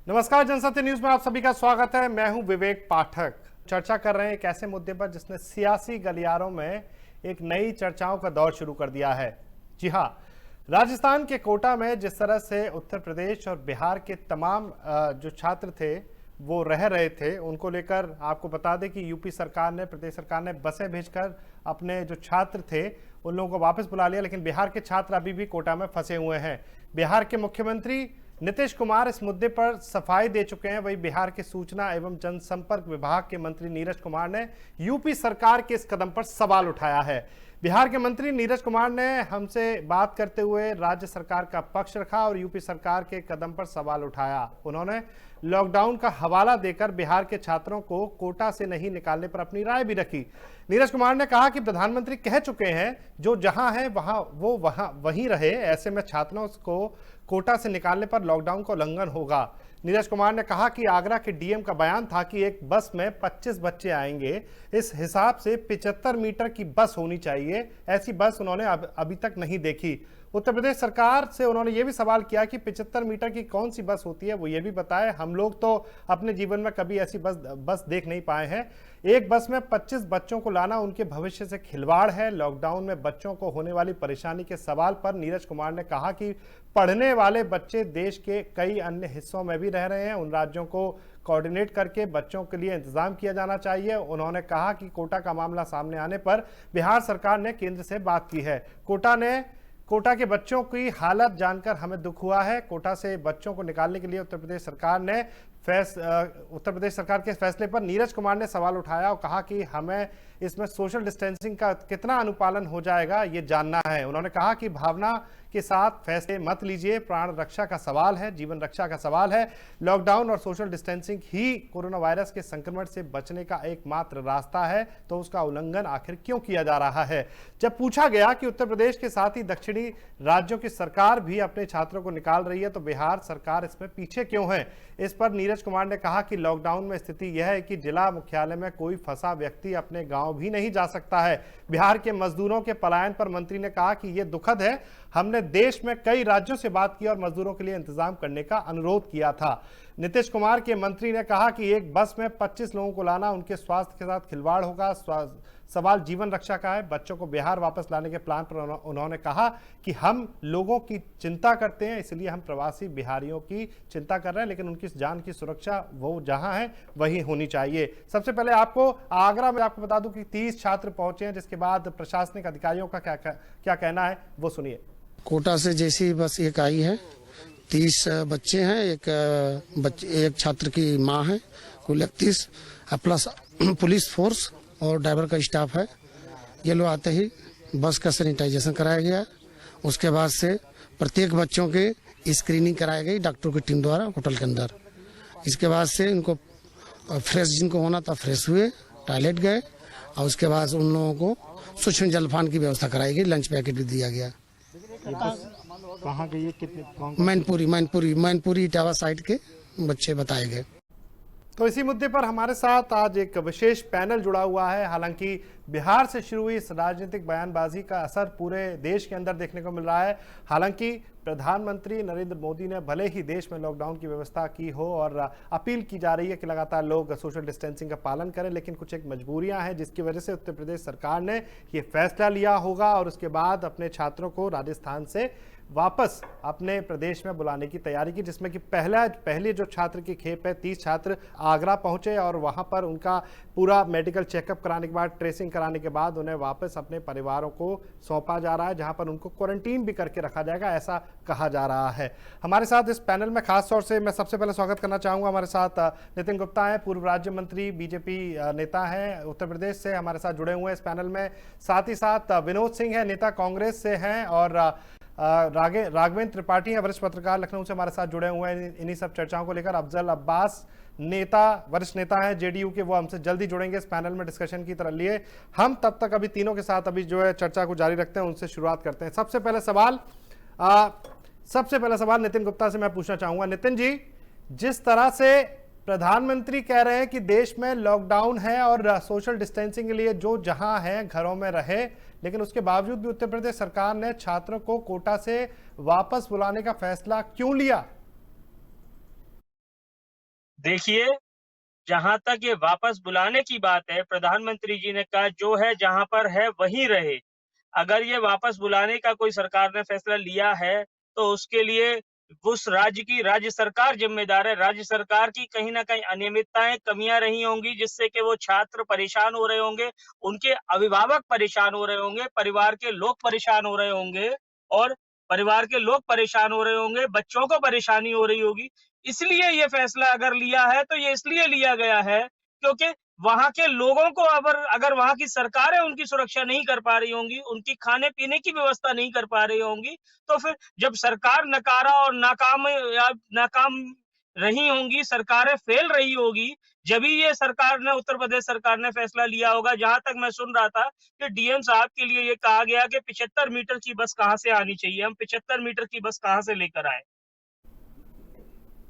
नमस्कार, जनसत्य न्यूज में आप सभी का स्वागत है। मैं हूं विवेक पाठक। चर्चा कर रहे हैं एक ऐसे मुद्दे पर जिसने सियासी गलियारों में एक नई चर्चाओं का दौर शुरू कर दिया है। जी हां, राजस्थान के कोटा में जिस तरह से उत्तर प्रदेश और बिहार के तमाम जो छात्र थे वो रह रहे थे, उनको लेकर आपको बता दें कि यूपी सरकार ने, प्रदेश सरकार ने बसें भेजकर अपने जो छात्र थे उन लोगों को वापस बुला लिया, लेकिन बिहार के छात्र अभी भी कोटा में फंसे हुए हैं। बिहार के मुख्यमंत्री नीतीश कुमार इस मुद्दे पर सफाई दे चुके हैं। वहीं बिहार के सूचना एवं जनसंपर्क विभाग के मंत्री नीरज कुमार ने यूपी सरकार के इस कदम पर सवाल उठाया है। बिहार के मंत्री नीरज कुमार ने हमसे बात करते हुए राज्य सरकार का पक्ष रखा और यूपी सरकार के कदम पर सवाल उठाया। उन्होंने लॉकडाउन का हवाला देकर बिहार के छात्रों को कोटा से नहीं निकालने पर अपनी राय भी रखी। नीरज कुमार ने कहा कि प्रधानमंत्री कह चुके हैं जो जहां है वहां वहीं रहे, ऐसे में छात्रों को कोटा से निकालने पर लॉकडाउन का उल्लंघन होगा। नीरज कुमार ने कहा कि आगरा के डीएम का बयान था कि एक बस में 25 बच्चे आएंगे, इस हिसाब से 75 मीटर की बस होनी चाहिए। ऐसी बस उन्होंने अभी तक नहीं देखी। उत्तर प्रदेश सरकार से उन्होंने ये भी सवाल किया कि 75 मीटर की कौन सी बस होती है, वो ये भी बताए। हम लोग तो अपने जीवन में कभी ऐसी बस देख नहीं पाए हैं। एक बस में 25 बच्चों को लाना उनके भविष्य से खिलवाड़ है। लॉकडाउन में बच्चों को होने वाली परेशानी के सवाल पर नीरज कुमार ने कहा कि पढ़ने वाले बच्चे देश के कई अन्य हिस्सों में भी रह रहे हैं, उन राज्यों को कोऑर्डिनेट करके बच्चों के लिए इंतजाम किया जाना चाहिए। उन्होंने कहा कि कोटा का मामला सामने आने पर बिहार सरकार ने केंद्र से बात की है। कोटा के बच्चों की हालत जानकर हमें दुख हुआ है। कोटा से बच्चों को निकालने के लिए उत्तर प्रदेश सरकार के फैसले पर नीरज कुमार ने सवाल उठाया और कहा कि हमें इसमें सोशल डिस्टेंसिंग का कितना अनुपालन हो जाएगा ये जानना है। उन्होंने कहा कि भावना के साथ फैसले मत लीजिए, प्राण रक्षा का सवाल है, जीवन रक्षा का सवाल है। लॉकडाउन और सोशल डिस्टेंसिंग ही कोरोना वायरस के संक्रमण से बचने का एकमात्र रास्ता है, तो उसका उल्लंघन आखिर क्यों किया जा रहा है। जब पूछा गया कि उत्तर प्रदेश के साथ ही दक्षिणी राज्यों की सरकार भी अपने छात्रों को निकाल रही है तो बिहार सरकार इसमें पीछे क्यों है, इस पर नीरज कुमार ने कहा कि लॉकडाउन में स्थिति यह है कि जिला मुख्यालय में कोई फंसा व्यक्ति अपने गांव भी नहीं जा सकता है। बिहार के मजदूरों के पलायन पर मंत्री ने कहा कि यह दुखद है। हमने देश में कई राज्यों से बात की और मजदूरों के लिए इंतजाम करने का अनुरोध किया था। नीतीश कुमार के मंत्री ने कहा कि एक बस में 25 लोगों को लाना उनके स्वास्थ्य के साथ खिलवाड़ होगा। सवाल जीवन रक्षा का है। बच्चों को बिहार वापस लाने के प्लान पर उन्होंने कहा कि हम लोगों की चिंता करते हैं, इसलिए हम प्रवासी बिहारियों की चिंता कर रहे हैं, लेकिन उनकी जान की सुरक्षा वो जहां है वही होनी चाहिए। सबसे पहले आपको आगरा में आपको बता दूं कि 30 छात्र पहुंचे हैं, जिसके बाद प्रशासनिक अधिकारियों का क्या कहना है वो सुनिए। कोटा से जैसी बस एक आई है, 30 बच्चे हैं, एक छात्र की माँ है, कुल 31 प्लस पुलिस फोर्स और ड्राइवर का स्टाफ है। ये लोग आते ही बस का सैनिटाइजेशन कराया गया। उसके बाद से प्रत्येक बच्चों के स्क्रीनिंग कराई गई डॉक्टर की टीम द्वारा होटल के अंदर। इसके बाद से इनको फ्रेश जिनको होना था फ्रेश हुए, टॉयलेट गए और उसके बाद उन लोगों को सूक्ष्म जलपान की व्यवस्था कराई गई, लंच पैकेट भी दिया गया। कहाँ गई, कितने? मैनपुरी इटावा साइड के बच्चे बताए गए। तो इसी मुद्दे पर हमारे साथ आज एक विशेष पैनल जुड़ा हुआ है। हालांकि बिहार से शुरू हुई इस राजनीतिक बयानबाजी का असर पूरे देश के अंदर देखने को मिल रहा है। हालांकि प्रधानमंत्री नरेंद्र मोदी ने भले ही देश में लॉकडाउन की व्यवस्था की हो और अपील की जा रही है कि लगातार लोग सोशल डिस्टेंसिंग का पालन करें, लेकिन कुछ एक मजबूरियां हैं जिसकी वजह से उत्तर प्रदेश सरकार ने ये फैसला लिया होगा और उसके बाद अपने छात्रों को राजस्थान से वापस अपने प्रदेश में बुलाने की तैयारी की, जिसमें कि पहले जो छात्र की खेप है, 30 छात्र आगरा पहुंचे और वहां पर उनका पूरा मेडिकल चेकअप कराने के बाद, ट्रेसिंग कराने के बाद उन्हें वापस अपने परिवारों को सौंपा जा रहा है, जहां पर उनको क्वारंटीन भी करके रखा जाएगा, ऐसा कहा जा रहा है। हमारे साथ इस पैनल में खास तौर से मैं सबसे पहले स्वागत करना चाहूंगा, हमारे साथ नितिन गुप्ता हैं, पूर्व राज्य मंत्री, बीजेपी नेता हैं, उत्तर प्रदेश से हमारे साथ जुड़े हुए हैं इस पैनल में। साथ ही साथ विनोद सिंह है, नेता कांग्रेस से हैं, और राघवेंद्र त्रिपाठी हैं, वरिष्ठ पत्रकार, लखनऊ से हमारे साथ जुड़े हुए हैं इन्हीं सब चर्चाओं को लेकर। अफजल अब्बास वरिष्ठ नेता हैं जेडीयू के, वो हमसे जल्दी जुड़ेंगे इस पैनल में डिस्कशन की तरह लिए। हम तब तक अभी तीनों के साथ अभी जो है चर्चा को जारी रखते हैं, उनसे शुरुआत करते हैं। सबसे पहला सवाल नितिन गुप्ता से मैं पूछना चाहूंगा। नितिन जी, जिस तरह से प्रधानमंत्री कह रहे हैं कि देश में लॉकडाउन है और सोशल डिस्टेंसिंग के लिए जो जहां है घरों में रहे, लेकिन उसके बावजूद भी उत्तर प्रदेश सरकार ने छात्रों को कोटा से वापस बुलाने का फैसला क्यों लिया? देखिए, जहाँ तक ये वापस बुलाने की बात है, प्रधानमंत्री जी ने कहा जो है जहाँ पर है वहीं रहे। अगर ये वापस बुलाने का कोई सरकार ने फैसला लिया है, तो उसके लिए उस राज्य की राज्य सरकार ज़िम्मेदार है। राज्य सरकार की कहीं न कहीं अनियमितताएँ, कमियाँ रही होंगी जिससे कि वो छात्र परेशान हो रहे होंगे, उनके अभिभावक परेशान हो रहे होंगे, परिवार के लोग परेशान हो रहे होंगे और परिवार के लोग परेशान हो रहे होंगे, बच्चों को परेशानी हो रही होगी। इसलिए ये फैसला अगर लिया है, तो ये इसलिए लिया गया है क्योंकि वहाँ के लोगों को अगर वहाँ की सरकारें उनकी सुरक्षा नहीं कर पा रही होंगी, उनकी खाने-पीने की व्यवस्था नहीं कर पा रही होंगी, तो फिर जब सरकार नकारा और नाकाम या नाकाम रही होंगी, सरकारें फेल रही होगी, जभी ये सरकार ने उत्तर प्रदेश सरकार ने फैसला लिया होगा। जहाँ तक मैं सुन रहा था कि डीएम साहब के लिए ये कहा गया कि 75 मीटर की बस कहाँ से आनी चाहिए, हम 75 मीटर की बस कहाँ से लेकर आएँ?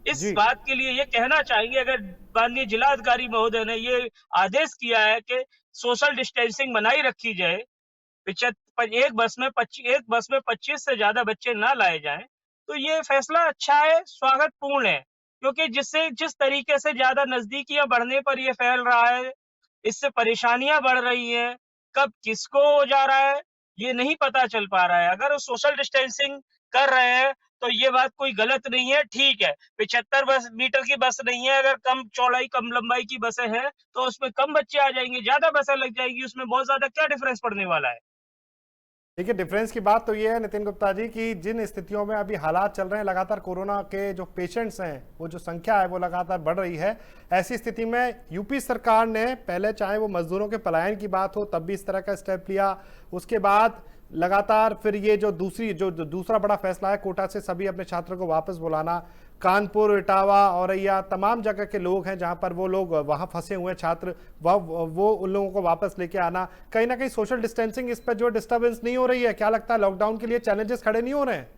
इस जी। बात के लिए ये कहना चाहेंगे अगर माननीय जिलाधिकारी महोदय ने ये आदेश किया है कि सोशल डिस्टेंसिंग बनाई रखी जाए, एक बस में 25 से ज़्यादा बच्चे ना लाए जाएँ, तो ये फैसला अच्छा है, स्वागतपूर्ण है। क्योंकि जिस तरीके से ज़्यादा नज़दीकियाँ बढ़ने पर ये फैल रहा है, इससे परेशानियाँ बढ़ रही हैं, कब किसको हो जा रहा है, ये नहीं पता चल पा रहा है। अगर वो सोशल डिस्टेंसिंग कर रहे हैं, तो ये बात कोई गलत नहीं है, ठीक है। 75 मीटर की बस नहीं है, अगर कम चौड़ाई, कम लंबाई की बसें हैं, तो उसमें कम बच्चे आ जाएँगे, ज़्यादा बसें लग जाएँगी, उसमें बहुत ज़्यादा क्या डिफरेंस पड़ने वाला है? देखिए, डिफरेंस की बात तो ये है नितिन गुप्ता जी कि जिन स्थितियों में अभी हालात चल रहे हैं, लगातार कोरोना के जो पेशेंट्स हैं, वो जो संख्या है वो लगातार बढ़ रही है। ऐसी स्थिति में यूपी सरकार ने पहले चाहे वो मजदूरों के पलायन की बात हो तब भी इस तरह का स्टेप लिया, उसके बाद लगातार फिर ये जो दूसरा बड़ा फैसला है कोटा से सभी अपने छात्रों को वापस बुलाना। कानपुर, इटावा, औरैया तमाम जगह के लोग हैं जहां पर वो लोग वहां फंसे हुए छात्र, वो उन लोगों को वापस लेके आना। कहीं ना कहीं सोशल डिस्टेंसिंग इस पर जो डिस्टर्बेंस नहीं हो रही है, क्या लगता है लॉकडाउन के लिए चैलेंजेस खड़े नहीं हो रहे हैं?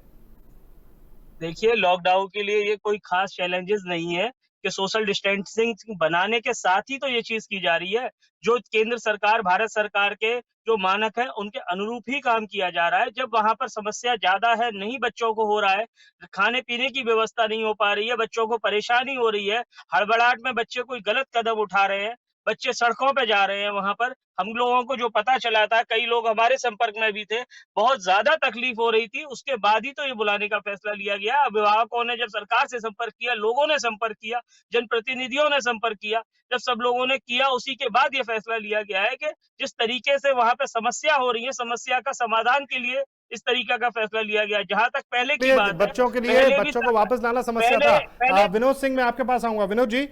देखिए, लॉकडाउन के लिए ये कोई खास चैलेंजेस नहीं है कि सोशल डिस्टेंसिंग बनाने के साथ ही तो ये चीज़ की जा रही है। जो केंद्र सरकार, भारत सरकार के जो मानक हैं, उनके अनुरूप ही काम किया जा रहा है। जब वहाँ पर समस्या ज़्यादा है, नहीं बच्चों को हो रहा है, खाने-पीने की व्यवस्था नहीं हो पा रही है, बच्चों को परेशानी हो रही है, हड़बड़ाहट में बच्चे कोई गलत कदम उठा रहे हैं, बच्चे सड़कों पे जा रहे हैं वहाँ पर। हम लोगों को जो पता चला था, कई लोग हमारे संपर्क में भी थे, बहुत ज़्यादा तकलीफ हो रही थी, उसके बाद ही तो ये बुलाने का फैसला लिया गया। अभिभावकों ने जब सरकार से संपर्क किया, लोगों ने संपर्क किया, जनप्रतिनिधियों ने संपर्क किया, जब सब लोगों ने किया उसी के बाद ये फैसला लिया गया है कि जिस तरीके से वहाँ पे समस्या हो रही है, समस्या का समाधान के लिए इस तरीके का फैसला लिया गया है। जहाँ तक पहले की बात है, बच्चों के लिए पहले भी बच्चों को वापस लाना समस्या पहले था। पहले विनोद सिंह, मैं आपके पास आऊंगा। विनोद जी,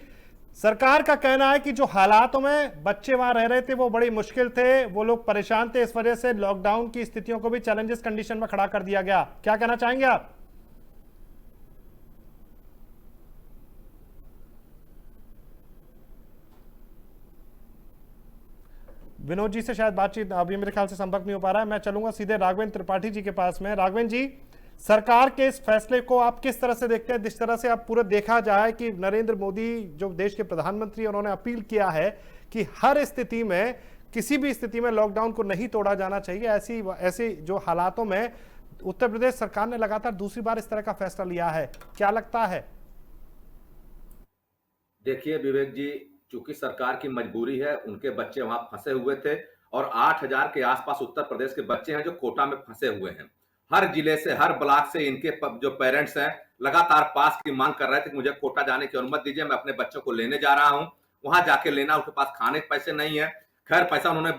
सरकार का कहना है कि जो हालातों में बच्चे वहां रह रहे थे वो बड़ी मुश्किल थे, वो लोग परेशान थे, इस वजह से लॉकडाउन की स्थितियों को भी चैलेंजेस कंडीशन में खड़ा कर दिया गया। क्या कहना चाहेंगे आप? विनोद जी से शायद बातचीत अभी मेरे ख्याल से संपर्क नहीं हो पा रहा है। मैं चलूंगा सीधे राघवेंद्र त्रिपाठी जी के पास में। राघवेंद्र जी, सरकार के इस फैसले को आप किस तरह से देखते हैं? जिस तरह से आप पूरा देखा जाए कि नरेंद्र मोदी जो देश के प्रधानमंत्री, उन्होंने अपील किया है कि हर स्थिति में, किसी भी स्थिति में लॉकडाउन को नहीं तोड़ा जाना चाहिए। ऐसी जो हालातों में उत्तर प्रदेश सरकार ने लगातार दूसरी बार इस तरह का फैसला लिया है, क्या लगता है? देखिए विवेक जी, चूंकि सरकार की मजबूरी है, उनके बच्चे वहां फंसे हुए थे और 8,000 के आसपास उत्तर प्रदेश के बच्चे हैं जो कोटा में फंसे हुए हैं। हर जिले से, हर ब्लॉक से इनके जो पेरेंट्स हैं लगातार पास की मांग कर रहे थे कि मुझे कोटा जाने की अनुमति दीजिए, मैं अपने बच्चों को लेने जा रहा हूं। वहां जाके लेना, उनके पास खाने के पैसे नहीं है। खैर, पैसा उन्होंने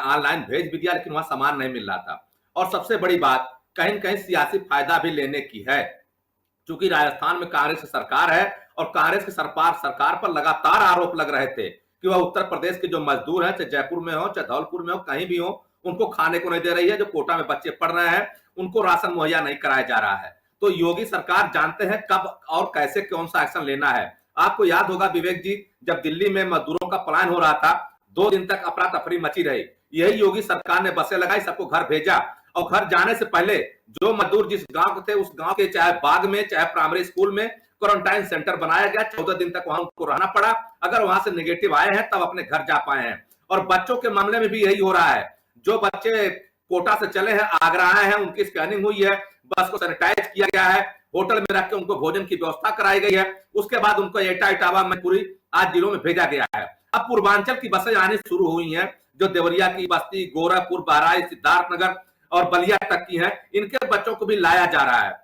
ऑनलाइन भेज भी दिया, लेकिन वहां सामान नहीं मिल रहा था। और सबसे बड़ी बात, कहीं न कहीं सियासी फायदा भी लेने की है। चूंकि राजस्थान में कांग्रेस की सरकार है और कांग्रेस की सरकार पर लगातार आरोप लग रहे थे कि वह उत्तर प्रदेश के जो मजदूर हैं, चाहे जयपुर में हो, चाहे धौलपुर में हो, कहीं भी हो, उनको खाने को नहीं दे रही है। जो कोटा में बच्चे पढ़ रहे हैं, उनको राशन मुहैया नहीं कराया जा रहा है। तो योगी सरकार जानते हैं कब और कैसे कौन सा एक्शन लेना है। आपको याद होगा विवेक जी, जब दिल्ली में मजदूरों का पलायन हो रहा था, 2 दिन तक अफरा तफरी मची रही। यही योगी सरकार ने बसें लगाई, सबको घर भेजा और घर जाने से पहले जो मजदूर जिस गांव के थे, उस गांव के चाहे बाग में, चाहे प्राइमरी स्कूल में क्वारंटाइन सेंटर बनाया गया। 14 दिन तक वहां उनको रहना पड़ा। अगर वहां से नेगेटिव आए हैं तब अपने घर जा पाए हैं। और बच्चों के मामले में भी यही हो रहा है। जो बच्चे कोटा से चले हैं, आगरा आए हैं, उनकी स्कैनिंग हुई है, बस को सैनिटाइज किया गया है, होटल में रख के उनको भोजन की व्यवस्था कराई गई है। उसके बाद उनको एटा इटावा मैनपुरी आज जिलों में भेजा गया है। अब पूर्वांचल की बसें आनी शुरू हुई हैं, जो देवरिया की बस्ती, गोरखपुर, बहराइच, सिद्धार्थनगर और बलिया तक की हैं। इनके बच्चों को भी लाया जा रहा है।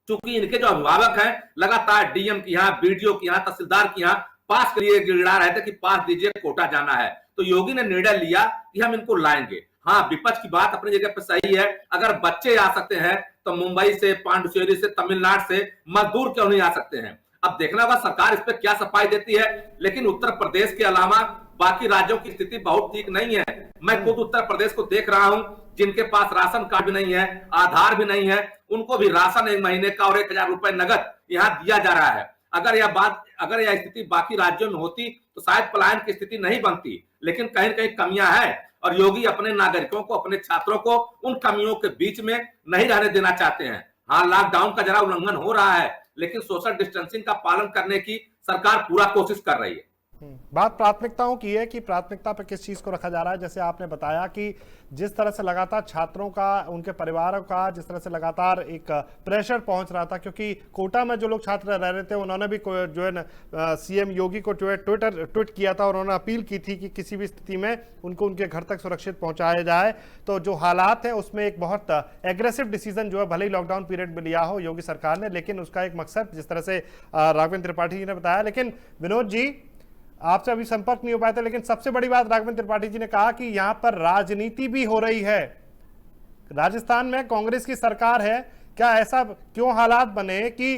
चूंकि इनके जो अभिभावक हैं लगातार डीएम की यहाँ, बीडीओ की यहाँ, तहसीलदार की यहाँ पास के लिए गिड़गिड़ा रहे थे कि पास दीजिए, कोटा जाना है। तो योगी ने निर्णय लिया कि हम इनको लाएंगे। हाँ, विपक्ष की बात अपनी जगह पर सही है। अगर बच्चे आ सकते हैं तो मुंबई से, पांडुचेरी से, तमिलनाडु से मजदूर क्यों नहीं आ सकते हैं? अब देखना होगा सरकार इस पर क्या सफाई देती है। लेकिन उत्तर प्रदेश के अलावा बाकी राज्यों की स्थिति बहुत ठीक नहीं है। मैं खुद उत्तर प्रदेश को देख रहा हूं, जिनके पास राशन कार्ड भी नहीं है, आधार भी नहीं है, उनको भी राशन 1 महीने का और 1,000 रुपए नगद यहाँ दिया जा रहा है। अगर यह स्थिति बाकी राज्यों में होती तो शायद पलायन की स्थिति नहीं बनती। लेकिन कहीं न कहीं कमियां हैं और योगी अपने नागरिकों को, अपने छात्रों को उन कमियों के बीच में नहीं रहने देना चाहते हैं। हाँ, लॉकडाउन का जरा उल्लंघन हो रहा है, लेकिन सोशल डिस्टेंसिंग का पालन करने की सरकार पूरा कोशिश कर रही है। बात प्राथमिकताओं की है कि प्राथमिकता पर किस चीज को रखा जा रहा है। जैसे आपने बताया कि जिस तरह से लगातार छात्रों का, उनके परिवारों का जिस तरह से लगातार एक प्रेशर पहुंच रहा था, क्योंकि कोटा में जो लोग छात्र रह रहे थे उन्होंने भी जो है ना सीएम योगी को जो है ट्वीट किया था और उन्होंने अपील की थी कि किसी भी स्थिति में उनको उनके घर तक सुरक्षित पहुंचाया जाए। तो जो हालात है उसमें एक बहुत एग्रेसिव डिसीजन जो है भले ही लॉकडाउन पीरियड में लिया हो योगी सरकार ने, लेकिन उसका एक मकसद जिस तरह से राघवेंद्र त्रिपाठी जी ने बताया। लेकिन विनोद जी, आपसे अभी संपर्क नहीं हो पाया था, लेकिन सबसे बड़ी बात राघवेंद्र त्रिपाठी जी ने कहा कि यहां पर राजनीति भी हो रही है। राजस्थान में कांग्रेस की सरकार है, क्या ऐसा क्यों हालात बने कि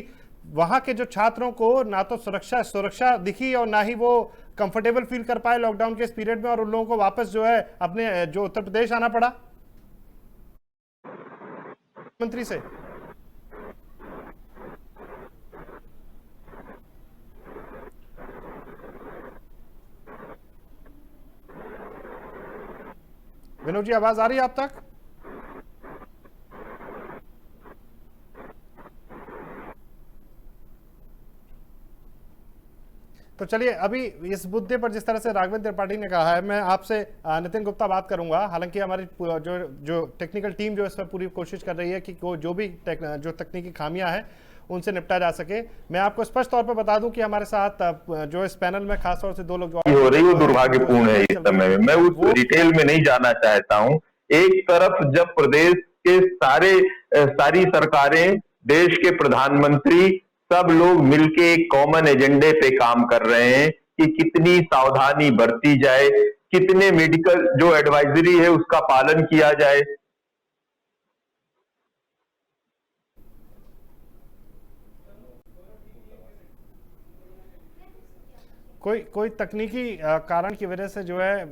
वहां के जो छात्रों को ना तो सुरक्षा दिखी और ना ही वो कंफर्टेबल फील कर पाए लॉकडाउन के इस पीरियड में, और उन लोगों को वापस जो है अपने जो उत्तर प्रदेश आना पड़ा मंत्री से? विनोद जी, आवाज आ रही है आप तक? तो चलिए, अभी इस मुद्दे पर जिस तरह से राघवेंद्र त्रिपाठी ने कहा है, मैं आपसे नितिन गुप्ता बात करूंगा। हालांकि हमारी जो टेक्निकल टीम जो इस पर पूरी कोशिश कर रही है कि जो भी जो तकनीकी खामियां हैं उनसे निपटा जा सके। मैं आपको स्पष्ट तौर पर बता दूं कि हमारे साथ जो इस पैनल में खासतौर से 2 लोग जो हो रही है वो दुर्भाग्यपूर्ण है इस समय में। मैं उस डिटेल में नहीं जाना चाहता हूं। एक तरफ जब प्रदेश के सारी सरकारें, देश के प्रधानमंत्री, सब लोग मिलके एक कॉमन एजेंडे पे काम कर रहे हैं कि कितनी सावधानी बरती जाए, कितने मेडिकल जो एडवाइजरी है उसका पालन किया जाए। कोई तकनीकी कारण की वजह से जो है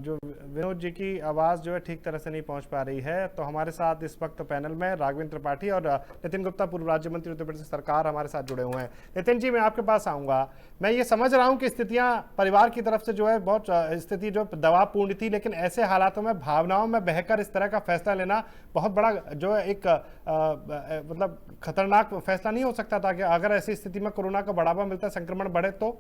जो विनोद जी की आवाज़ जो है ठीक तरह से नहीं पहुंच पा रही है। तो हमारे साथ इस वक्त पैनल में राघवेंद्र त्रिपाठी और नितिन गुप्ता, पूर्व राज्य मंत्री उत्तर प्रदेश सरकार, हमारे साथ जुड़े हुए हैं। नितिन जी, मैं आपके पास आऊँगा। मैं ये समझ रहा हूँ कि स्थितियाँ परिवार की तरफ से जो है बहुत स्थिति जो दबावपूर्ण थी, लेकिन ऐसे हालातों में भावनाओं में बहकर इस तरह का फैसला लेना बहुत बड़ा जो है एक मतलब खतरनाक फैसला नहीं हो सकता था कि अगर ऐसी स्थिति में कोरोना का बढ़ावा मिलता, संक्रमण बढ़े तो?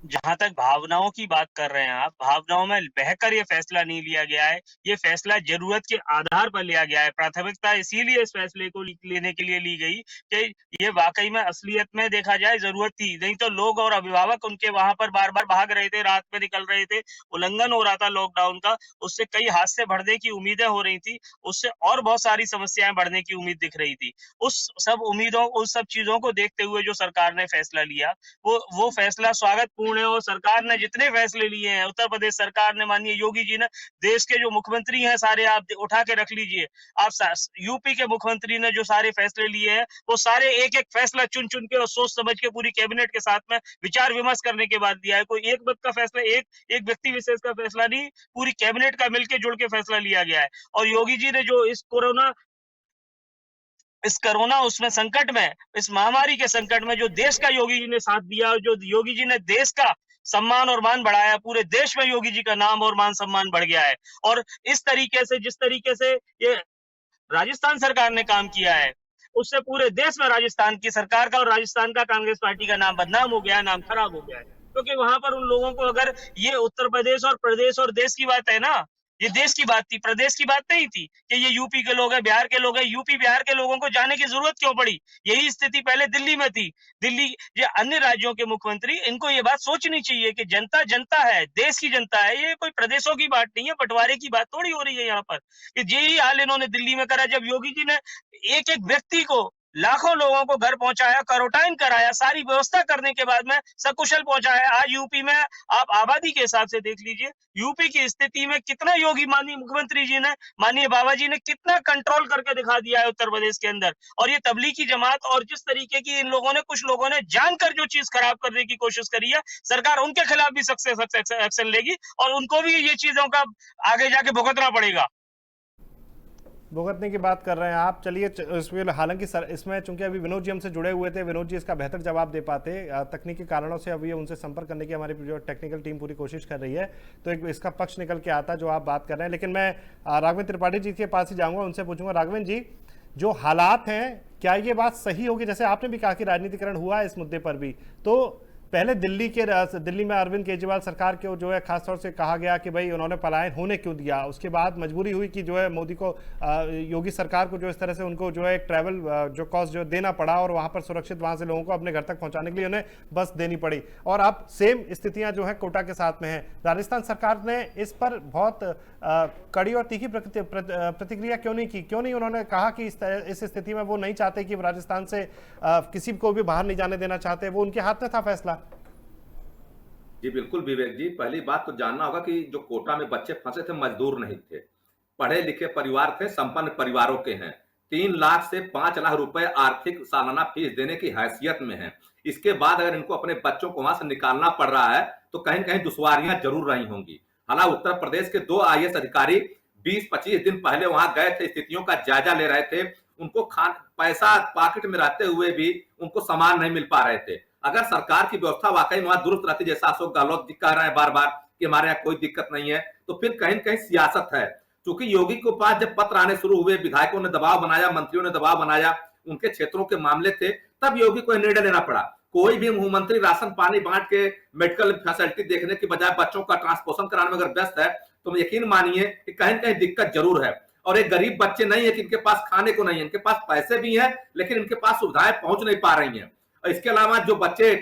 जहां तक भावनाओं की बात कर रहे हैं आप, भावनाओं में बहकर ये फैसला नहीं लिया गया है। ये फैसला जरूरत के आधार पर लिया गया है। प्राथमिकता इसीलिए इस फैसले को लेने के लिए ली गई कि ये वाकई में असलियत में देखा जाए जरूरत थी। नहीं तो लोग और अभिभावक उनके वहां पर बार बार भाग रहे थे, रात में निकल रहे थे, उल्लंघन हो रहा था लॉकडाउन का, उससे कई हादसे बढ़ने की उम्मीदें हो रही थी, उससे और बहुत सारी समस्याएं बढ़ने की उम्मीद दिख रही थी। उस सब चीजों को देखते हुए जो सरकार ने फैसला लिया, वो फैसला स्वागतपूर्ण है। और सरकार ने जितने फैसले लिए हैं, उत्तर प्रदेश सरकार ने, माननीय योगी जी ने, देश के जो मुख्यमंत्री हैं सारे आप उठा के रख लीजिए, आप यूपी के मुख्यमंत्री ने जो सारे फैसले लिए हैं, वो सारे एक एक फैसला चुन चुन के और सोच समझ के पूरी कैबिनेट के साथ में विचार विमर्श करने के बाद दिया है। कोई एक मत का फैसला, एक व्यक्ति विशेष का फैसला नहीं, पूरी कैबिनेट का मिलकर जुड़ के फैसला लिया गया है। और योगी जी ने जो इस कोरोना उसमें संकट में, इस महामारी के संकट में जो देश का योगी जी ने साथ दिया, जो योगी जी ने देश का सम्मान और मान बढ़ाया, पूरे देश में योगी जी का नाम और मान सम्मान बढ़ गया है। और इस तरीके से, जिस तरीके से ये राजस्थान सरकार ने काम किया है, उससे पूरे देश में राजस्थान की सरकार का और राजस्थान का कांग्रेस पार्टी का नाम बदनाम हो गया है, नाम खराब हो गया है। क्योंकि वहां पर उन लोगों को, अगर ये उत्तर प्रदेश और देश की बात है ना, ये देश की बात थी, प्रदेश की बात नहीं थी कि ये यूपी के लोग हैं, बिहार के लोग हैं। यूपी बिहार के लोगों को जाने की जरूरत क्यों पड़ी? यही स्थिति पहले दिल्ली में थी। दिल्ली, ये अन्य राज्यों के मुख्यमंत्री, इनको ये बात सोचनी चाहिए कि जनता जनता है, देश की जनता है, ये कोई प्रदेशों की बात नहीं है, बंटवारे की बात थोड़ी हो रही है यहाँ पर। कि यही हाल इन्होंने दिल्ली में करा जब योगी जी ने एक एक व्यक्ति को, लाखों लोगों को घर पहुंचाया, क्वारंटाइन कराया, सारी व्यवस्था करने के बाद में सकुशल पहुंचाया। आज यूपी में आप आबादी के हिसाब से देख लीजिए, यूपी की स्थिति में कितना योगी माननीय मुख्यमंत्री जी ने, माननीय बाबा जी ने कितना कंट्रोल करके दिखा दिया है उत्तर प्रदेश के अंदर। और ये तबलीगी जमात और जिस तरीके की इन लोगों ने, कुछ लोगों ने जानकर जो चीज खराब करने की कोशिश करी है, सरकार उनके खिलाफ भी सख्त एक्शन लेगी और उनको भी ये चीजों का आगे जाके भुगतना पड़ेगा। भुगतने की बात कर रहे हैं आप। चलिए इसमें, हालांकि इसमें चूंकि अभी विनोद जी हमसे जुड़े हुए थे, विनोद जी इसका बेहतर जवाब दे पाते। तकनीकी कारणों से अभी उनसे संपर्क करने की हमारी जो टेक्निकल टीम पूरी कोशिश कर रही है, तो एक इसका पक्ष निकल के आता जो आप बात कर रहे हैं। लेकिन मैं राघवेंद्र त्रिपाठी जी के पास ही जाऊंगा, उनसे पूछूंगा, राघवेंद्र जी जो हालात हैं, क्या ये बात सही होगी? जैसे आपने भी कहा कि राजनीतिकरण हुआ है इस मुद्दे पर भी, तो पहले दिल्ली में अरविंद केजरीवाल सरकार के जो है खासतौर से कहा गया कि भाई उन्होंने पलायन होने क्यों दिया। उसके बाद मजबूरी हुई कि जो है मोदी को, योगी सरकार को जो इस तरह से उनको जो है एक ट्रैवल जो कॉस्ट जो देना पड़ा, और वहां पर सुरक्षित वहां से लोगों को अपने घर तक पहुंचाने के लिए उन्हें बस देनी पड़ी। और अब सेम स्थितियां जो है कोटा के साथ में है। राजस्थान सरकार ने इस पर बहुत कड़ी और तीखी प्रतिक्रिया क्यों नहीं की? क्यों नहीं उन्होंने कहा कि इस स्थिति में वो नहीं चाहते कि राजस्थान से किसी को भी बाहर नहीं जाने देना चाहते, वो उनके हाथ में था फैसला? जी बिल्कुल विवेक जी, पहली बात तो जानना होगा कि जो कोटा में बच्चे फंसे थे मजदूर नहीं थे, पढ़े लिखे परिवार थे, संपन्न परिवारों के हैं। 3 लाख से 5 लाख रुपए आर्थिक सालाना फीस देने की हैसियत में है। इसके बाद अगर इनको अपने बच्चों को वहां से निकालना पड़ रहा है तो कहीं न कहीं दुश्वारियां जरूर रही होंगी। हालांकि उत्तर प्रदेश के 2 IAS अधिकारी 20-25 दिन पहले वहां गए थे, स्थितियों का जायजा ले रहे थे। उनको पैसा पॉकेट में रहते हुए भी उनको सामान नहीं मिल पा रहे थे। अगर सरकार की व्यवस्था वाकई वहां दुरुस्त रहती, जैसा अशोक गहलोत जी कह रहे हैं बार बार कि हमारे यहाँ कोई दिक्कत नहीं है, तो फिर कहीं न कहीं सियासत है। क्योंकि योगी के पास जब पत्र आने शुरू हुए, विधायकों ने दबाव बनाया, मंत्रियों ने दबाव बनाया, उनके क्षेत्रों के मामले थे, तब योगी को निर्णय लेना पड़ा। कोई भी मुख्यमंत्री राशन पानी बांट के मेडिकल फैसिलिटी देखने की बजाय बच्चों का ट्रांसपोर्शन कराने में अगर व्यस्त है, तो यकीन मानिए कि कहीं न कहीं दिक्कत जरूर है। और एक गरीब बच्चे नहीं है कि इनके पास खाने को नहीं है, इनके पास पैसे भी हैं, लेकिन इनके पास सुविधाएं पहुंच नहीं पा रही हैं। इसके अलावा जो बच्चे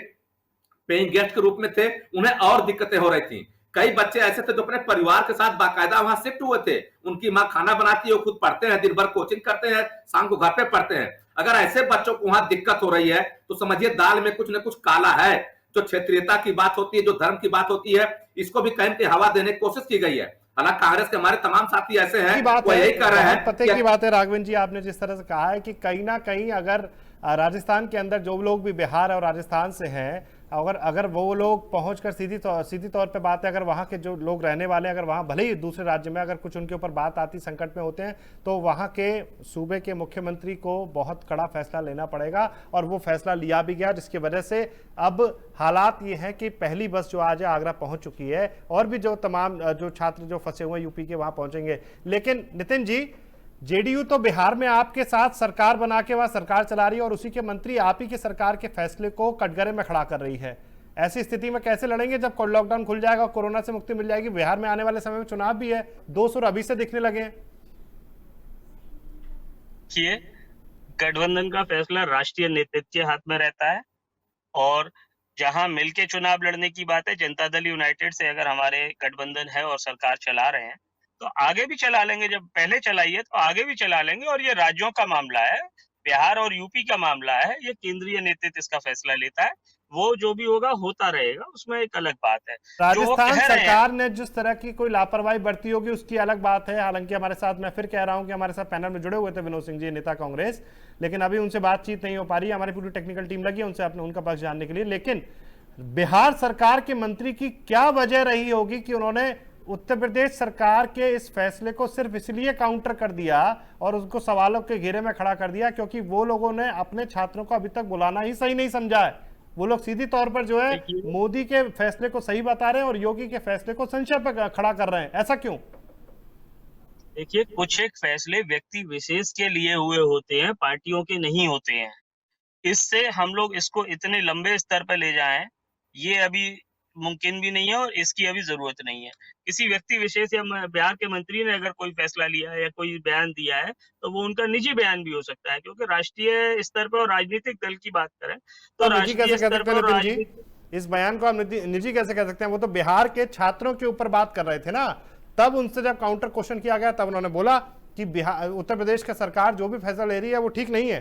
पेइंग गेस्ट के रूप में थे, उन्हें और दिक्कतें हो रही थी। कई बच्चे ऐसे थे जो अपने परिवार के साथ बाकायदा वहां शिफ्ट हुए थे। उनकी मां खाना बनाती है, वो खुद पढ़ते हैं, दिन भर कोचिंग करते हैं, शाम को घर पे पढ़ते हैं। अगर ऐसे बच्चों को वहां दिक्कत हो रही है तो समझिए दाल में कुछ न कुछ काला है। जो क्षेत्रीयता की बात होती है, जो धर्म की बात होती है, इसको भी कहीं हवा देने की कोशिश की गई है। हालांकि कांग्रेस के हमारे तमाम साथी ऐसे हैं, वो यही कर रहे हैं। पते की बात है राघवेंद्र जी, आपने जिस तरह से कहा है कि कहीं ना कहीं अगर राजस्थान के अंदर जो लोग भी बिहार और राजस्थान से हैं, अगर वो लोग पहुंचकर सीधी तौर पे बात है, अगर वहां के जो लोग रहने वाले हैं, अगर वहां भले ही दूसरे राज्य में अगर कुछ उनके ऊपर बात आती, संकट में होते हैं, तो वहां के सूबे के मुख्यमंत्री को बहुत कड़ा फैसला लेना पड़ेगा। और वो फैसला लिया भी गया, जिसकी वजह से अब हालात ये हैं कि पहली बस जो आज आगरा पहुंच चुकी है, और भी जो तमाम जो छात्र जो फंसे हुए यूपी के वहां पहुंचेंगे। लेकिन नितिन जी, जेडीयू तो बिहार में आपके साथ सरकार बना के वहां सरकार चला रही है, और उसी के मंत्री आप ही के सरकार के फैसले को कटघरे में खड़ा कर रही है। ऐसी स्थिति में कैसे लड़ेंगे जब लॉकडाउन खुल जाएगा, कोरोना से मुक्ति मिल जाएगी? बिहार में आने वाले समय में चुनाव भी है, 2 सुर अभी से दिखने लगे हैं। गठबंधन का फैसला राष्ट्रीय नेतृत्व के हाथ में रहता है, और जहां मिलके चुनाव लड़ने की बात है, जनता दल यूनाइटेड से अगर हमारे गठबंधन है और सरकार चला रहे हैं, तो आगे भी चला लेंगे। जब पहले चलाई है तो आगे भी चला लेंगे। और ये राज्यों का मामला है, बिहार और यूपी का मामला है, ये केंद्रीय नेतृत्व इसका फैसला लेता है। वो जो भी होगा होता रहेगा, उसमें एक अलग बात है। राजस्थान सरकार ने जिस तरह की कोई लापरवाही बरती होगी उसकी अलग बात है। हालांकि हमारे साथ, मैं फिर कह रहा हूं कि हमारे साथ पैनल में जुड़े हुए थे विनोद सिंह जी, नेता कांग्रेस, लेकिन अभी उनसे बातचीत नहीं हो पा रही है। हमारी पूरी टेक्निकल टीम लगी है उनसे उनका पक्ष जानने के लिए। लेकिन बिहार सरकार के मंत्री की क्या वजह रही होगी कि उन्होंने उत्तर प्रदेश सरकार के इस फैसले को सिर्फ इसलिए काउंटर कर दिया और उसको सवालों के घेरे में खड़ा कर दिया क्योंकि वो लोगों ने अपने छात्रों को अभी तक बुलाना ही सही नहीं समझा है? वो लोग सीधी तौर पर जो है मोदी के फैसले को सही बता रहे हैं और योगी के फैसले को संशय पर खड़ा कर रहे हैं। ऐसा क्यों? देखिए, कुछ एक फैसले व्यक्ति विशेष के लिए हुए होते हैं, पार्टियों के नहीं होते हैं। इससे हम लोग इसको इतने लंबे स्तर पर ले जाएं, ये अभी मुमकिन भी नहीं है और इसकी अभी जरूरत नहीं है। किसी व्यक्ति विशेष या बिहार के मंत्री ने अगर कोई फैसला लिया है या कोई बयान दिया है तो वो उनका निजी बयान भी हो सकता है, क्योंकि राष्ट्रीय स्तर पर और राजनीतिक दल की बात करें तो तो निजी कैसे राष्ट्रीय कह स्तर सकते हैं पर और नितिन जी? राजनीतिक इस बयान को आप निजी कैसे कह सकते हैं? वो तो बिहार के छात्रों के ऊपर बात कर रहे थे ना, तब उनसे जब काउंटर क्वेश्चन किया गया तब उन्होंने बोला कि बिहार उत्तर प्रदेश की सरकार जो भी फैसला ले रही है वो ठीक नहीं है।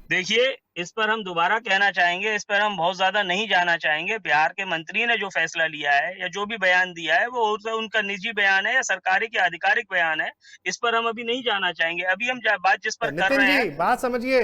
देखिए, इस पर हम दोबारा कहना चाहेंगे, इस पर हम बहुत ज्यादा नहीं जाना चाहेंगे। बिहार के मंत्री ने जो फैसला लिया है या जो भी बयान दिया है वो उनका निजी बयान है या सरकारी की आधिकारिक बयान है। इस पर हम अभी नहीं जाना चाहेंगे। अभी हम बात जिस पर कर नितिन रहे जी हैं, बात समझिए,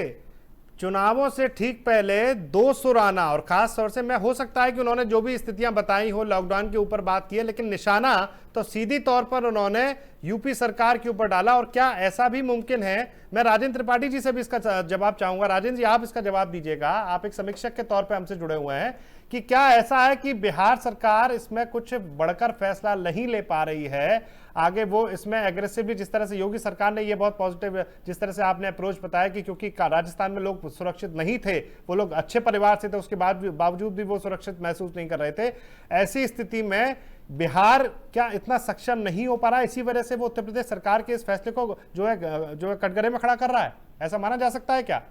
चुनावों से ठीक पहले दो सुर आना, और खास तौर से मैं हो सकता है कि उन्होंने जो भी स्थितियां बताई हो लॉकडाउन के ऊपर बात की है, लेकिन निशाना तो सीधी तौर पर उन्होंने यूपी सरकार के ऊपर डाला। और क्या ऐसा भी मुमकिन है, मैं राजेंद्र त्रिपाठी जी से भी इसका जवाब चाहूंगा। राजेंद्र जी आप इसका जवाब दीजिएगा, आप एक समीक्षक के तौर पर हमसे जुड़े हुए हैं, कि क्या ऐसा है कि बिहार सरकार इसमें कुछ बढ़कर फैसला नहीं ले पा रही है आगे, वो इसमें एग्रेसिवली, जिस तरह से योगी सरकार ने ये बहुत पॉजिटिव जिस तरह से आपने अप्रोच बताया कि क्योंकि राजस्थान में लोग सुरक्षित नहीं थे, वो लोग अच्छे परिवार से थे, उसके बावजूद भी वो सुरक्षित महसूस नहीं कर रहे थे, ऐसी स्थिति में बिहार क्या इतना सक्षम नहीं हो पा रहा है? इसी वजह से वो उत्तर प्रदेश सरकार के इस फैसले को जो है कटघरे में खड़ा कर रहा है, ऐसा माना जा सकता है क्या?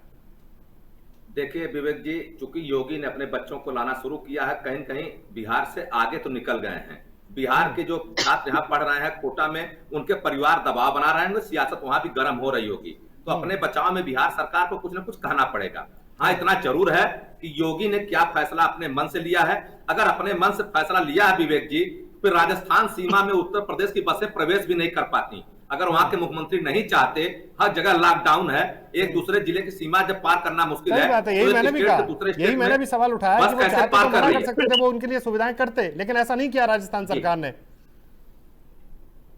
देखिए विवेक जी, चूंकि योगी ने अपने बच्चों को लाना शुरू किया है, कहीं कहीं बिहार से आगे तो निकल गए हैं। बिहार के जो छात्र यहाँ पढ़ रहे हैं कोटा में, उनके परिवार दबाव बना रहे हैं, सियासत वहां भी गर्म हो रही होगी, तो अपने बचाव में बिहार सरकार को कुछ ना कुछ कहना पड़ेगा। हाँ, इतना जरूर है कि योगी ने क्या फैसला अपने मन से लिया है। अगर अपने मन से फैसला लिया है विवेक जी, फिर राजस्थान सीमा में उत्तर प्रदेश की बसें प्रवेश भी नहीं कर पाती। अगर वहां के मुख्यमंत्री नहीं चाहते, हर जगह लॉकडाउन है, एक दूसरे जिले की सीमा जब पार करना मुश्किल है, बात है, यही मैंने भी कहा, यही मैंने भी सवाल उठाया कि वो चाहते तो मना कर सकते थे, वो उनके लिए सुविधाएं करते, लेकिन ऐसा नहीं किया राजस्थान सरकार ने।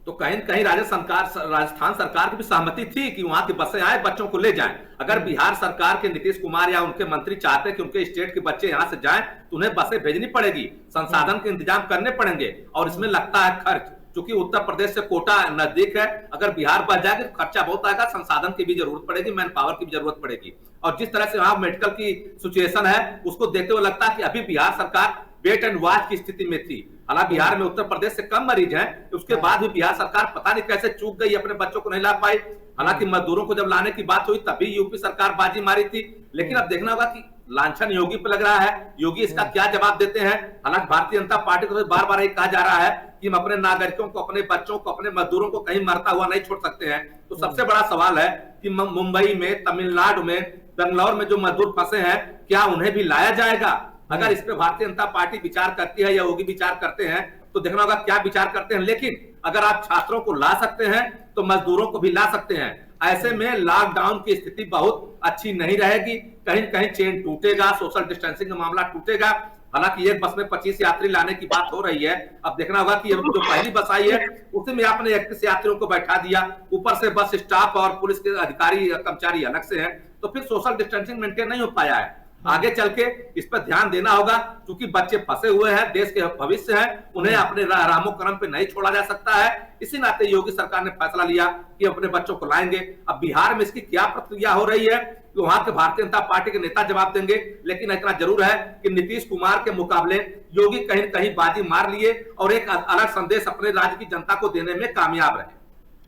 तो कहीं कहीं राजस्थान सरकार की भी सहमति थी कि वहां की बसें आए, बच्चों को ले जाएं। अगर बिहार सरकार के नीतीश कुमार या उनके मंत्री चाहते कि उनके स्टेट के बच्चे यहां से जाएं, तो उन्हें बसें भेजनी पड़ेगी, संसाधन के इंतजाम करने पड़ेंगे, और इसमें लगता है खर्च। क्योंकि उत्तर प्रदेश से कोटा नजदीक है, अगर बिहार बच जाएगी तो खर्चा बहुत आएगा, संसाधन की भी जरूरत पड़ेगी, मैन पावर की भी जरूरत पड़ेगी। और जिस तरह से वहां मेडिकल की सिचुएशन है, उसको देखते हुए लगता है कि अभी बिहार सरकार वेट एंड वॉच की स्थिति में थी। हालांकि बिहार में उत्तर प्रदेश से कम मरीज हैं, उसके बाद भी बिहार सरकार पता नहीं कैसे चूक गई, अपने बच्चों को नहीं ला पाई। हालांकि मजदूरों को जब लाने की बात हुई तभी यूपी सरकार बाजी मारी थी। लेकिन अब देखना होगा कि लांछन योगी पर लग रहा है, योगी इसका क्या जवाब देते हैं। हालांकि भारतीय जनता पार्टी को बार बार कहा जा रहा है कि हम अपने नागरिकों को, अपने बच्चों को, अपने मजदूरों को कहीं मरता हुआ नहीं छोड़ सकते हैं। तो सबसे बड़ा सवाल है कि मुंबई में, तमिलनाडु में, बेंगलौर में जो मजदूर फंसे हैं, क्या उन्हें भी लाया जाएगा? अगर इस पे भारतीय जनता पार्टी विचार करती है या योगी विचार करते हैं तो देखना होगा क्या विचार करते हैं। लेकिन अगर आप छात्रों को ला सकते हैं तो मजदूरों को भी ला सकते हैं। ऐसे में लॉकडाउन की स्थिति बहुत अच्छी नहीं रहेगी, कहीं कहीं चेन टूटेगा, सोशल डिस्टेंसिंग का मामला टूटेगा। हालांकि एक बस में 25 यात्री लाने की बात हो रही है। अब देखना होगा कि जो पहली बस आई है उसमें भी आपने 31 यात्रियों को बैठा दिया, ऊपर से बस स्टाफ और पुलिस के अधिकारी कर्मचारी अलग से हैं, तो फिर सोशल डिस्टेंसिंग मेंटेन नहीं हो पाया है। आगे चल के इस पर ध्यान देना होगा, क्योंकि बच्चे फंसे हुए हैं, देश के भविष्य हैं, उन्हें अपने रामो क्रम पे नहीं छोड़ा जा सकता है। इसी नाते योगी सरकार ने फैसला लिया कि अपने बच्चों को लाएंगे। अब बिहार में इसकी क्या प्रक्रिया हो रही है तो वहां के भारतीय जनता पार्टी के नेता जवाब देंगे। लेकिन इतना जरूर है कि नीतीश कुमार के मुकाबले योगी कहीं न कहीं बाजी मार लिए और एक अलग संदेश अपने राज्य की जनता को देने में कामयाब रहे।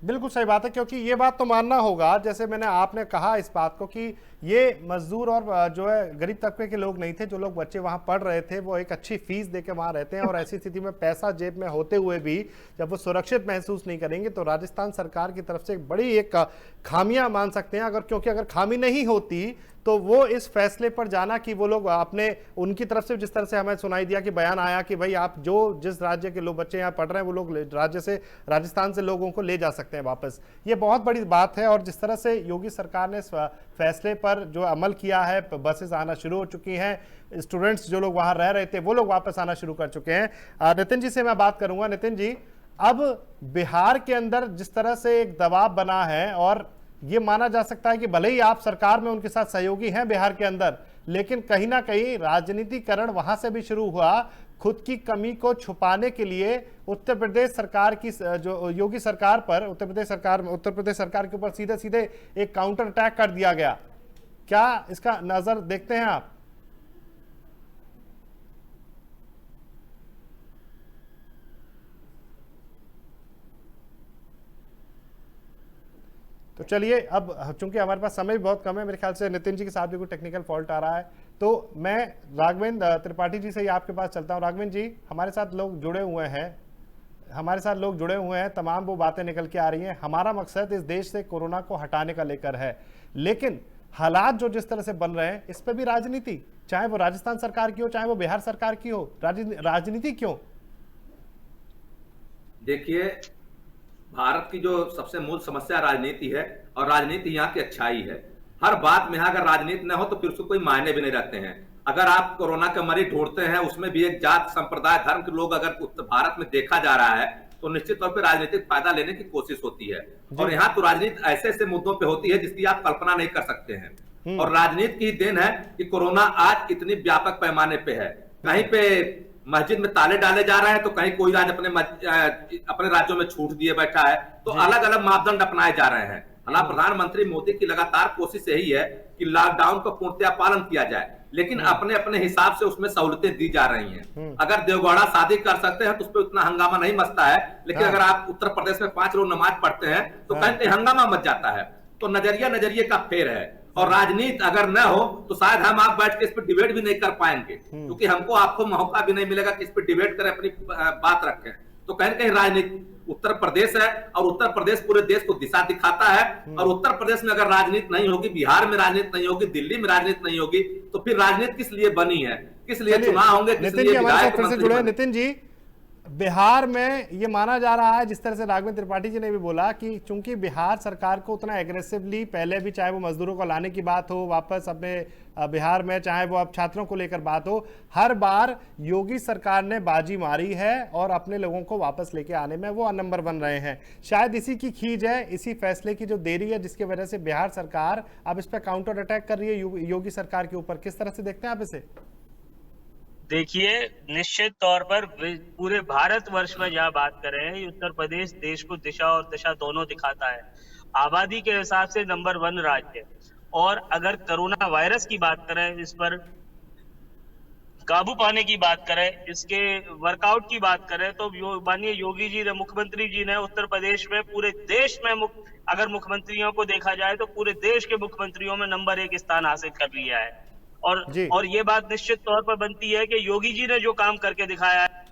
बिल्कुल सही बात है, क्योंकि ये बात तो मानना होगा, जैसे आपने कहा इस बात को कि ये मजदूर और जो है गरीब तबके के लोग नहीं थे, जो लोग बच्चे वहां पढ़ रहे थे वो एक अच्छी फीस देके वहां रहते हैं, और ऐसी स्थिति में पैसा जेब में होते हुए भी जब वो सुरक्षित महसूस नहीं करेंगे तो राजस्थान सरकार की तरफ से एक बड़ी एक खामियां मान सकते हैं। क्योंकि अगर खामी नहीं होती तो वो इस फैसले पर जाना कि वो लोग अपने, उनकी तरफ से जिस तरह से हमें सुनाई दिया कि बयान आया कि भाई आप जो जिस राज्य के लोग बच्चे यहाँ पढ़ रहे हैं वो लोग राज्य से, राजस्थान से लोगों को ले जा सकते हैं वापस, ये बहुत बड़ी बात है। और जिस तरह से योगी सरकार ने इस फैसले पर जो अमल किया है, बसेस आना शुरू हो चुकी हैं, स्टूडेंट्स जो लोग वहां रह रहे थे वो लोग वापस आना शुरू कर चुके हैं। नितिन जी से मैं बात करूंगा। नितिन जी, अब बिहार के अंदर जिस तरह से एक दबाव बना है, और ये माना जा सकता है कि भले ही आप सरकार में उनके साथ सहयोगी हैं बिहार के अंदर, लेकिन कहीं ना कहीं राजनीतिकरण वहां से भी शुरू हुआ। खुद की कमी को छुपाने के लिए उत्तर प्रदेश सरकार की, जो योगी सरकार पर, उत्तर प्रदेश सरकार के ऊपर सीधे सीधे एक काउंटर अटैक कर दिया गया। क्या इसका नजर देखते हैं आप? तो चलिए, अब चूंकि हमारे पास समय भी बहुत कम है, मेरे ख्याल से नितिन जी के साथ भी कोई टेक्निकल फॉल्ट आ रहा है, तो मैं राघवेंद्र त्रिपाठी जी से ही आपके पास चलता हूँ। राघवेंद्र जी, हमारे साथ लोग जुड़े हुए हैं, तमाम वो बातें निकल के आ रही हैं। हमारा मकसद इस देश से कोरोना को हटाने का लेकर है, लेकिन हालात जो जिस तरह से बन रहे हैं, इस पर भी राजनीति, चाहे वो राजस्थान सरकार की हो, चाहे वो बिहार सरकार की हो, राजनीति क्यों? देखिए, भारत की जो सबसे मूल समस्या राजनीति है, और राजनीति यहाँ की अच्छाई है। हर बात में अगर राजनीति न हो तो फिर उसको कोई मायने भी नहीं रहते हैं। अगर आप कोरोना के मरीज ढूंढते हैं, उसमें भी एक जात, संप्रदाय, धर्म के लोग अगर उत्तर भारत में देखा जा रहा है, तो निश्चित तौर पर राजनीतिक फायदा लेने की कोशिश होती है। और यहाँ तो राजनीति ऐसे ऐसे मुद्दों पे होती है जिसकी आप कल्पना नहीं कर सकते हैं। और राजनीति की देन है कि कोरोना आज इतनी व्यापक पैमाने पे है। कहीं पे मस्जिद में ताले डाले जा रहे हैं, तो कहीं कोई राज्य अपने राज्यों में छूट दिए बैठा है। तो अलग अलग मापदंड अपनाए जा रहे हैं। हालांकि प्रधानमंत्री मोदी की लगातार कोशिश यही है कि लॉकडाउन का पूर्णतया पालन किया जाए, लेकिन अपने अपने हिसाब से उसमें सहूलतें दी जा रही हैं। अगर देवगौड़ा शादी कर सकते हैं तो उस पर उतना हंगामा नहीं मचता है, लेकिन अगर आप उत्तर प्रदेश में 5 रोज नमाज पढ़ते हैं तो कहीं हंगामा मच जाता है। तो नजरिए का फेर है। और राजनीति अगर न हो तो शायद हम आप बैठ के इस पर डिबेट भी नहीं कर पाएंगे, क्योंकि हमको आपको मौका भी नहीं मिलेगा कि इस पर डिबेट करें, अपनी बात रखें। तो कहीं कहीं राजनीति, उत्तर प्रदेश है और उत्तर प्रदेश पूरे देश को दिशा दिखाता है। और उत्तर प्रदेश में अगर राजनीति नहीं होगी, बिहार में राजनीति नहीं होगी, दिल्ली में राजनीति नहीं होगी, तो फिर राजनीति किस लिए बनी है, किस लिए चुनाव होंगे, किस लिए विधायक मंत्री जुड़े। नितिन जी, बिहार में ये माना जा रहा है, जिस तरह से राघवेंद्र त्रिपाठी जी ने भी बोला, कि चूंकि बिहार सरकार को उतना एग्रेसिवली पहले भी, चाहे वो मजदूरों को लाने की बात हो वापस अपने बिहार में, चाहे वो अब छात्रों को लेकर बात हो, हर बार योगी सरकार ने बाजी मारी है और अपने लोगों को वापस लेके आने में वो नंबर बन रहे हैं। शायद इसी की खींच है, इसी फैसले की जो देरी है, जिसकी वजह से बिहार सरकार अब इस पर काउंटर अटैक कर रही है योगी सरकार के ऊपर। किस तरह से देखते हैं आप इसे? देखिए, निश्चित तौर पर पूरे भारतवर्ष में जहाँ बात करें, उत्तर प्रदेश देश को दिशा और दशा दोनों दिखाता है। आबादी के हिसाब से नंबर 1 राज्य है। और अगर कोरोना वायरस की बात करें, इस पर काबू पाने की बात करें, इसके वर्कआउट की बात करें, तो माननीय योगी जी ने, मुख्यमंत्री जी ने उत्तर प्रदेश में, पूरे देश में अगर मुख्यमंत्रियों को देखा जाए तो पूरे देश के मुख्यमंत्रियों में नंबर 1 स्थान हासिल कर लिया है। और ये बात निश्चित तौर पर बनती है कि योगी जी ने जो काम करके दिखाया है।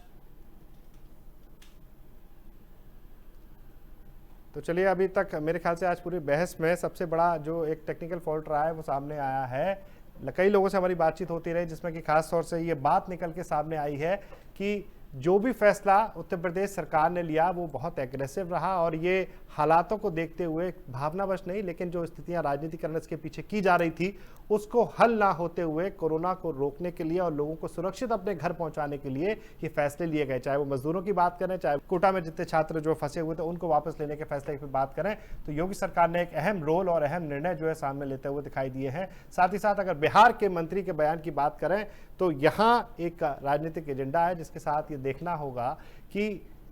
तो चलिए, अभी तक मेरे ख्याल से आज पूरी बहस में सबसे बड़ा जो एक टेक्निकल फॉल्ट रहा है वो सामने आया है। कई लोगों से हमारी बातचीत होती रही, जिसमें कि खास तौर से ये बात निकल के सामने आई है कि जो भी फैसला उत्तर प्रदेश सरकार ने लिया वो बहुत एग्रेसिव रहा, और ये हालातों को देखते हुए, भावनावश नहीं, लेकिन जो स्थितियां राजनीतिकरण इसके पीछे की जा रही थी उसको हल ना होते हुए कोरोना को रोकने के लिए और लोगों को सुरक्षित अपने घर पहुंचाने के लिए ये फैसले लिए गए। चाहे वो मजदूरों की बात करें, चाहे कोटा में जितने छात्र जो फंसे हुए थे उनको वापस लेने के फैसले की बात करें, तो योगी सरकार ने एक अहम रोल और अहम निर्णय जो है सामने लेते हुए दिखाई दिए हैं। साथ ही साथ अगर बिहार के मंत्री के बयान की बात करें तो यहाँ एक राजनीतिक एजेंडा है, जिसके साथ ये देखना होगा कि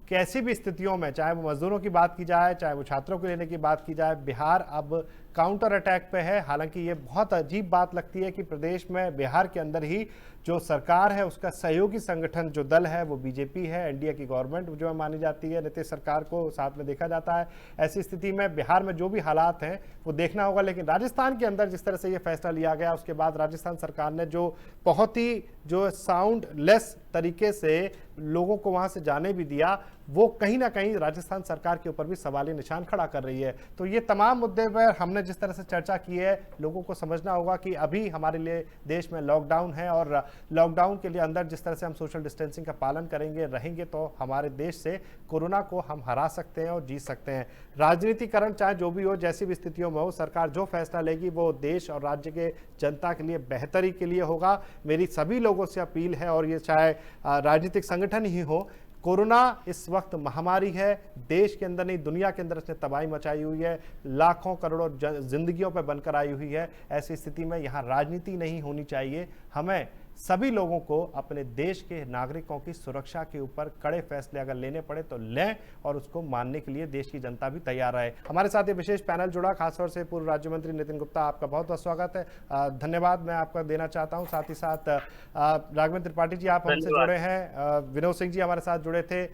कैसी भी स्थितियों में, चाहे वो मजदूरों की बात की जाए, चाहे वो छात्रों को लेने की बात की जाए, बिहार अब काउंटर अटैक पे है। हालांकि ये बहुत अजीब बात लगती है कि प्रदेश में, बिहार के अंदर ही जो सरकार है उसका सहयोगी संगठन जो दल है वो बीजेपी है, एनडीए की गवर्नमेंट जो मानी जाती है, नीतीश सरकार को साथ में देखा जाता है। ऐसी स्थिति में बिहार में जो भी हालात हैं वो देखना होगा। लेकिन राजस्थान के अंदर जिस तरह से ये फैसला लिया गया, उसके बाद राजस्थान सरकार ने जो बहुत ही जो साउंड लेस तरीके से लोगों को वहां से जाने भी दिया, वो कहीं ना कहीं राजस्थान सरकार के ऊपर भी सवाली निशान खड़ा कर रही है। तो ये तमाम मुद्दे पर हमने जिस तरह से चर्चा की है, लोगों को समझना होगा कि अभी हमारे लिए देश में लॉकडाउन है, और लॉकडाउन के लिए अंदर जिस तरह से हम सोशल डिस्टेंसिंग का पालन करेंगे, रहेंगे, तो हमारे देश से कोरोना को हम हरा सकते हैं और जीत सकते हैं। राजनीतिकरण चाहे जो भी हो, जैसी भी स्थितियों में हो, सरकार जो फैसला लेगी वो देश और राज्य के जनता के लिए बेहतरी के लिए होगा। मेरी सभी लोगों से अपील है, और ये चाहे राजनीतिक संगठन ही हो, कोरोना इस वक्त महामारी है, देश के अंदर नहीं दुनिया के अंदर इसने तबाही मचाई हुई है, लाखों करोड़ों जिंदगियों पर बनकर आई हुई है। ऐसी स्थिति में यहाँ राजनीति नहीं होनी चाहिए। हमें सभी लोगों को अपने देश के नागरिकों की सुरक्षा के ऊपर कड़े फैसले अगर लेने पड़े तो लें, और उसको मानने के लिए देश की जनता भी तैयार रहे। हमारे साथ ये विशेष पैनल जुड़ा, खासतौर से पूर्व राज्य मंत्री नितिन गुप्ता, आपका बहुत बहुत स्वागत है, धन्यवाद मैं आपका देना चाहता हूँ। साथ ही साथ राघवेंद्र त्रिपाठी जी आप हमसे जुड़े हैं, विनोद सिंह जी हमारे साथ जुड़े थे।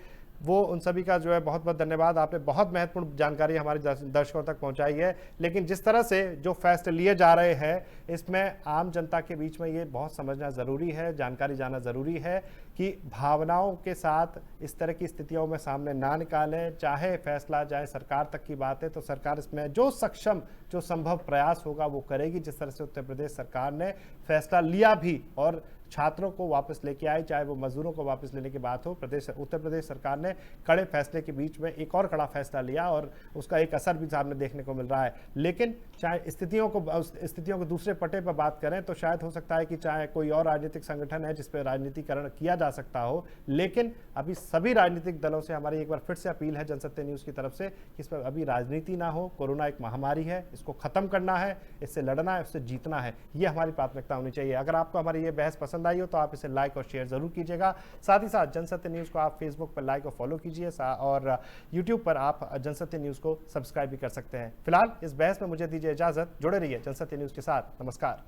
वो उन सभी का जो है बहुत बहुत धन्यवाद। आपने बहुत महत्वपूर्ण जानकारी हमारे दर्शकों तक पहुंचाई है। लेकिन जिस तरह से जो फैसले लिए जा रहे हैं, इसमें आम जनता के बीच में ये बहुत समझना ज़रूरी है, जानकारी जाना ज़रूरी है कि भावनाओं के साथ इस तरह की स्थितियों में सामने ना निकालें। चाहे फैसला जाए सरकार तक की बात है तो सरकार इसमें जो सक्षम जो संभव प्रयास होगा वो करेगी। जिस तरह से उत्तर प्रदेश सरकार ने फैसला लिया भी और छात्रों को वापस लेके आई, चाहे वो मजदूरों को वापस लेने की बात हो, उत्तर प्रदेश सरकार ने कड़े फैसले के बीच में एक और कड़ा फैसला लिया और उसका एक असर भी सामने देखने को मिल रहा है। लेकिन चाहे स्थितियों को दूसरे पट्टे पर बात करें तो शायद हो सकता है कि चाहे कोई और राजनीतिक संगठन है जिस पर राजनीतिकरण किया जा सकता हो, लेकिन अभी सभी राजनीतिक दलों से हमारी एक बार फिर से अपील है जनसत्य न्यूज़ की तरफ से कि इस पर अभी राजनीति ना हो। कोरोना एक महामारी है, इसको खत्म करना है, इससे लड़ना है, उससे जीतना है, ये हमारी प्राथमिकता होनी चाहिए। अगर आपको हमारी ये बहस पसंद आई हो तो आप इसे लाइक और शेयर जरूर कीजिएगा। साथ ही साथ जनसत्य न्यूज़ को आप फेसबुक पर लाइक और फॉलो कीजिए और यूट्यूब पर आप जनसत्य न्यूज़ को सब्सक्राइब भी कर सकते हैं। फिलहाल इस बहस में मुझे दीजिए इजाजत। जुड़े रहिए जनसत्य न्यूज़ के साथ। नमस्कार।